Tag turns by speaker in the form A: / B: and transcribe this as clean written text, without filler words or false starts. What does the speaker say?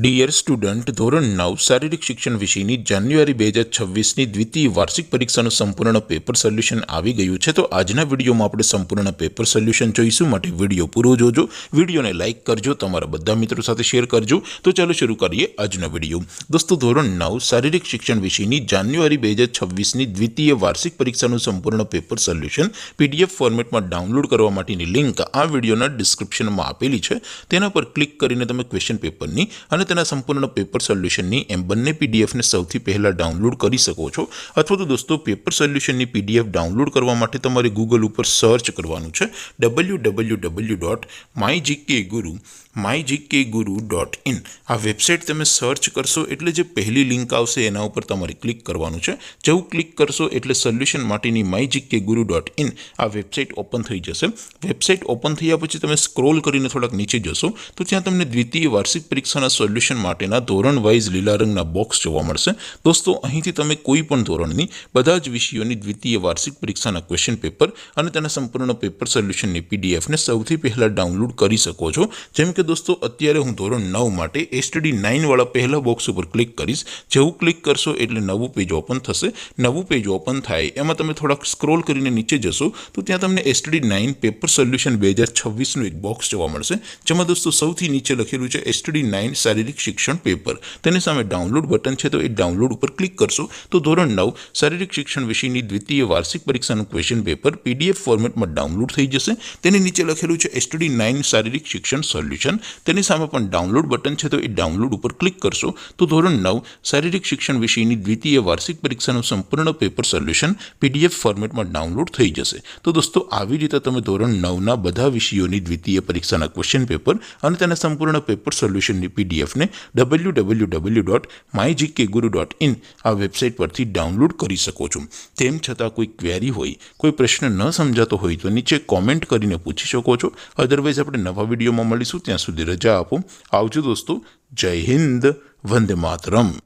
A: Dear student, ધોરણ 9 શારીરિક શિક્ષણ વિષયની જાન્યુઆરી 2026ની દ્વિતીય વાર્ષિક પરીક્ષાનું સંપૂર્ણ પેપર સોલ્યુશન આવી ગયું છે। તો આજના વિડીયોમાં આપણે સંપૂર્ણ પેપર સોલ્યુશન જોઈશું। માટે વિડીયો પૂરો જોજો, વિડીયોને લાઇક કરજો, તમારા બધા મિત્રો સાથે શેર કરજો। તો ચાલો શરૂ કરીએ આજનો વિડીયો। દોસ્તો, ધોરણ 9 શારીરિક શિક્ષણ વિષયની જાન્યુઆરી 2026ની દ્વિતીય વાર્ષિક પરીક્ષાનું સંપૂર્ણ પેપર સોલ્યુશન PDF ફોર્મેટમાં ડાઉનલોડ કરવા માટેની લિંક આ વિડીયોના ડિસ્ક્રિપ્શનમાં આપેલી છે। તેના પર ક્લિક કરીને તમે ક્વેશ્ચન પેપરની અને તેના સંપૂર્ણ પેપર સોલ્યુશનની એમ બંને પીડીએફને સૌથી પહેલાં ડાઉનલોડ કરી શકો છો। અથવા તો દોસ્તો, પેપર સોલ્યુશનની PDF ડાઉનલોડ કરવા માટે તમારે ગૂગલ ઉપર સર્ચ કરવાનું છે www.mygkguru.in। આ વેબસાઇટ તમે સર્ચ કરશો એટલે જે પહેલી લિંક આવશે એના ઉપર તમારે ક્લિક કરવાનું છે। જેવું ક્લિક કરશો એટલે સોલ્યુશન માટેની mygkguru.in આ વેબસાઇટ ઓપન થઈ જશે। વેબસાઇટ ઓપન થયા પછી તમે સ્ક્રોલ કરીને થોડાક નીચે જશો તો ત્યાં તમને દ્વિતીય વાર્ષિક પરીક્ષાના સોલ્યુશન માટેના ધોરણ વાઇઝ લીલા રંગના બોક્સ જોવા મળશે। દોસ્તો, અહીંથી તમે કોઈ પણ ધોરણની બધા જ વિષયોની દ્વિતીય વાર્ષિક પરીક્ષાના ક્વેશ્ચન પેપર અને તેના સંપૂર્ણ પેપર સોલ્યુશનની પીડીએફને સૌથી પહેલાં ડાઉનલોડ કરી શકો છો। જેમ કે દોસ્તો, અત્યારે હું ધોરણ 9 માટે STD 9 વાળા પહેલા બોક્સ ઉપર ક્લિક કરીશ। જેવું ક્લિક કરશો એટલે નવું પેજ ઓપન થશે। નવું પેજ ઓપન થાય એમાં તમે થોડાક સ્ક્રોલ કરીને નીચે જશો તો ત્યાં તમને STD 9 પેપર સોલ્યુશન 2026નું એક બોક્સ જોવા મળશે, જેમાં દોસ્તો સૌથી નીચે લખેલું છે STD 9 શારીરિક શિક્ષણ પેપર। તેની સામે ડાઉનલોડ બટન છે, તો એ ડાઉનલોડ ઉપર ક્લિક કરશો તો ધોરણ 9 શારીરિક શિક્ષણ વિષયની દ્વિતીય વાર્ષિક પરીક્ષાનું ક્વેશ્ચન પેપર PDF ફોર્મેટમાં ડાઉનલોડ થઈ જશે। તેની નીચે લખેલું છે STD 9 શારીરિક શિક્ષણ સોલ્યુશન। તેની સામે પણ ડાઉનલોડ બટન છે, તો એ ડાઉનલોડ ઉપર ક્લિક કરશો તો ધોરણ 9 શારીરિક શિક્ષણ વિષયની દ્વિતીય વાર્ષિક પરીક્ષાનું સંપૂર્ણ પેપર સોલ્યુશન PDF ફોર્મેટમાં ડાઉનલોડ થઈ જશે। તો દોસ્તો, આવી રીતે તમે ધોરણ 9ના બધા વિષયોની દ્વિતીય પરીક્ષાના ક્વેશ્ચન પેપર અને તેના સંપૂર્ણ પેપર સોલ્યુશનની પીડીએફને www.mygkguru.in આ વેબસાઇટ પરથી ડાઉનલોડ કરી શકો છો। તેમ છતાં કોઈ ક્વેરી હોય, કોઈ પ્રશ્ન ન સમજાતો હોય તો નીચે કોમેન્ટ કરીને પૂછી શકો છો। અધરવાઇઝ આપણે નવા વિડીયોમાં મળીશું, ત્યાં સુધી રજા આપો। આવજો દોસ્તો, જય હિન્દ, વંદે માતરમ।